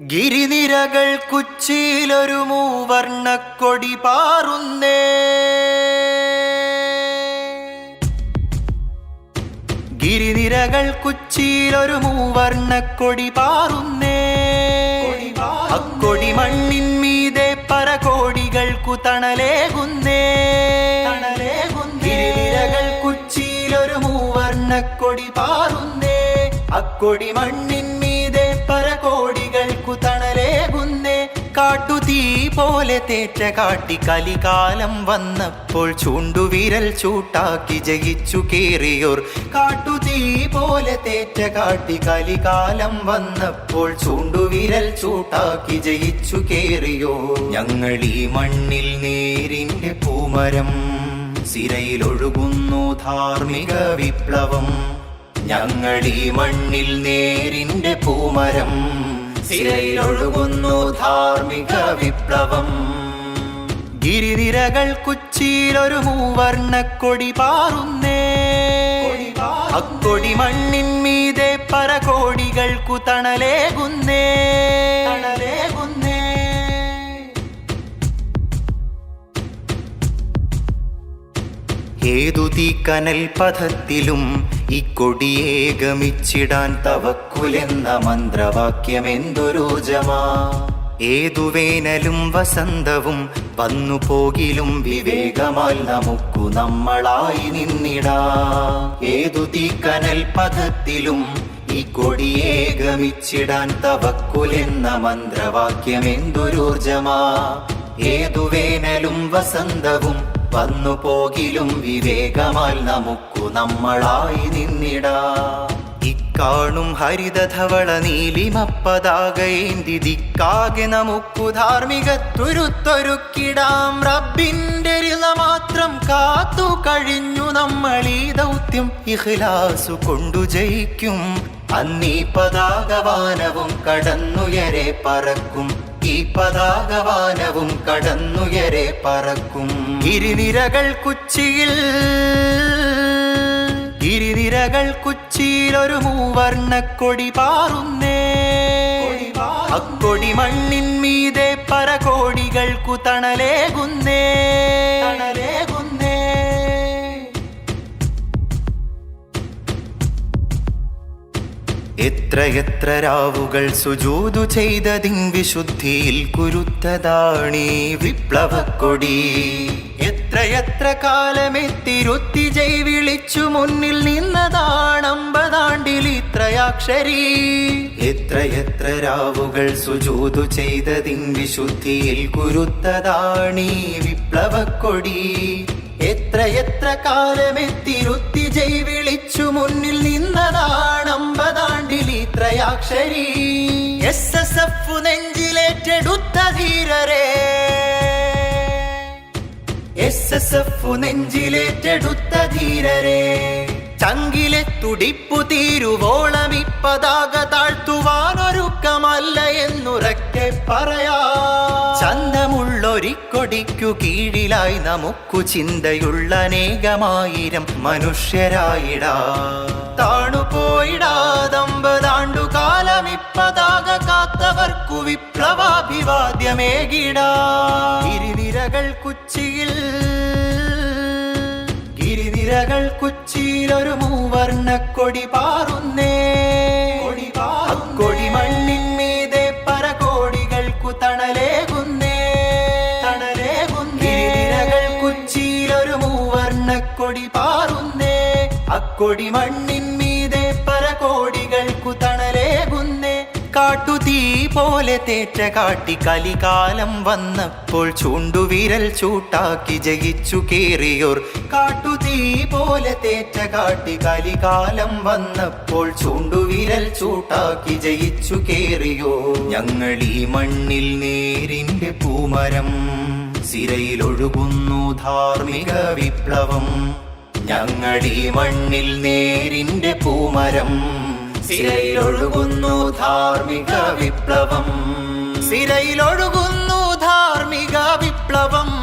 ഗിരിനിരകൾ കുച്ചിയിലൊരു മൂവർണ്ണക്കൊടി പാറുന്നേ. ഗിരിനിരകൾ കുച്ചിയിലൊരു മൂവർണ്ണക്കൊടി പാറുന്നേ. അക്കൊടി മണ്ണിന്മീതെ പരകോടികൾക്കു തണലേകുന്നേ. ഗിരിനിരകൾ കുച്ചിയിലൊരു മൂവർണ്ണക്കൊടി പാറുന്നേ. അക്കൊടി മണ്ണിന്മീതെ പരകോടികൾക്കു തണലേകുന്നേ. കാട്ടുതീ പോലെ തേറ്റ കാട്ടി കലികാലം വന്നപ്പോൾ ചൂണ്ടുവിരൽ ചൂട്ടാക്കി ജയിച്ചു കേറിയോർ. കാട്ടുതീ പോലെ തേറ്റ കാട്ടി കലികാലം വന്നപ്പോൾ ചൂണ്ടുവിരൽ ചൂട്ടാക്കി ജയിച്ചു കേറിയോർ. ഞങ്ങളീ മണ്ണിൽ നേരിന്റെ പൂമരം, സിരയിലൊഴുകുന്നു ധാർമ്മിക വിപ്ലവം. ഞങ്ങളീ മണ്ണിൽ നേരിന്റെ പൂമരം, സിരയിലൊഴുകുന്നു ധാർമ്മിക വിപ്ലവം. ഗിരിനിരകൾ കുച്ചിയിലൊരു മൂവർണ്ണക്കൊടി പാറുന്നേ. അക്കൊടി മണ്ണിന്മീതെ പരകോടികൾക്കു തണലേകുന്നേ. ഏതു തീക്കനൽ പഥത്തിലും ഇക്കൊടിയെ ഗമിച്ചിടാൻ തവക്കുലെന്ന മന്ത്രവാക്യമെന്തൊരോജമാ. ഏതു വേനലും വസന്തവും വന്നു പോകിലും വിവേകമാൽ നമുക്കു നമ്മളായി നിന്നിടാ. ഏതു തീക്കനൽ പഥത്തിലും ഇക്കൊടിയെ ഗമിച്ചിടാൻ തവക്കുലെന്ന മന്ത്രവാക്യമെന്തൊരോർജമാ. ഏതു വേനലും വസന്തവും വന്നു പോകിലും വിവേകമാൽ നമുക്കു നമ്മളായി നിന്നിടാ. ഇക്കാണും ഹരിതധവള നീലിമപ്പതാകയേന്തി ദിക്കാകെ നമുക്കു ധാർമ്മികത്തുരുത്തൊരുക്കിടാം. റബ്ബിന്റെ രിള മാത്രം കാത്തു കഴിഞ്ഞു നമ്മളീ ദൗത്യം ഇഖ്ലാസു കൊണ്ടു ജയിക്കും. അന്നീ പതാകവാനവും കടന്നുയരെ പറക്കും. ഈ പതാകവാനവും കടന്നുയരെ പറക്കും. ഗിരിനിരകൾ കുച്ചിയിലൊരു മൂവർണ്ണക്കൊടി പാറുന്നേ. അക്കൊടി മണ്ണിന്മീതെ പരകോടികൾക്കു തണലേകുന്നേ. എത്രയെത്ര രാവുകൾ സുജൂദു ചെയ്തതിൻ വിശുദ്ധിയിൽ കുരുത്തതാണീ വിപ്ലവക്കൊടി. എത്രയെത്ര കാലമെത്തിരുത്തി ജയ് വിളിച്ചു മുന്നിൽ നിന്നതാണമ്പതാണ്ടിൽ ഇത്രയാക്ഷരി. എത്രയെത്ര രാവുകൾ സുജൂദു ചെയ്തതിൻ വിശുദ്ധിയിൽ കുരുത്തതാണീ വിപ്ലവക്കൊടി. എത്രയെത്ര കാലമെത്തിരുത്തി ജയ് വിളിച്ചു മുന്നിൽ നിന്നതാണമ്പതാണ്ടിൽ ഇത്രയാക്ഷരി. SSF നെഞ്ചിലേറ്റെടുത്ത ധീരരേ, SSF നെഞ്ചിലേറ്റെടുത്ത ധീരരേ. ചങ്കിലെ തുടിപ്പു തീരുവോളം ഇപ്പതാക താഴ്ത്തുവാനൊരുക്കമല്ല എന്നുറക്കെ പറയാ. ചന്തമുള്ളൊരിക്കൊടിക്കു കീഴിലായി നമുക്കു ചിന്തയുള്ള അനേകമായിരം മനുഷ്യരായിടാ. താണുപോയിടാതമ്പതാണ്ടുകാലം ഇപ്പതാക കാത്തവർക്കു വിപ്ലവാഭിവാദ്യമേകിടാ. ഗിരിനിരകൾ കുച്ചിയിലൊരു മൂവർണ്ണക്കൊടി പാറുന്നേ. അക്കൊടി മണ്ണിന്മീതെ പരകോടികൾക്കു തണലേകുന്നേ. ഗിരിനിരകൾ കുച്ചിയിലൊരു മൂവർണ്ണക്കൊടി പാറുന്നേ. അക്കൊടി മണ്ണിന്മീതെ പരകോടികൾക്കു തണലേകുന്നേ. കാട്ടുതീ പോലെ തേറ്റ കാട്ടി കലികാലം വന്നപ്പോൾ ചൂണ്ടുവിരൽ ചൂട്ടാക്കി ജയിച്ചു കേറിയോർ. കാട്ടുതീ പോലെ തേറ്റ കാട്ടി കലികാലം വന്നപ്പോൾ ചൂണ്ടുവിരൽ ചൂട്ടാക്കി ജയിച്ചു കേറിയോർ. ഞങ്ങളീ മണ്ണിൽ നേരിന്റെ പൂമരം, സിരയിലൊഴുകുന്നു ധാർമ്മിക വിപ്ലവം. ഞങ്ങളീ മണ്ണിൽ നേരിന്റെ പൂമരം, സിരയിലൊഴുകുന്നു ധാർമ്മിക വിപ്ലവം. സിരയിലൊഴുകുന്നു ധാർമ്മിക വിപ്ലവം.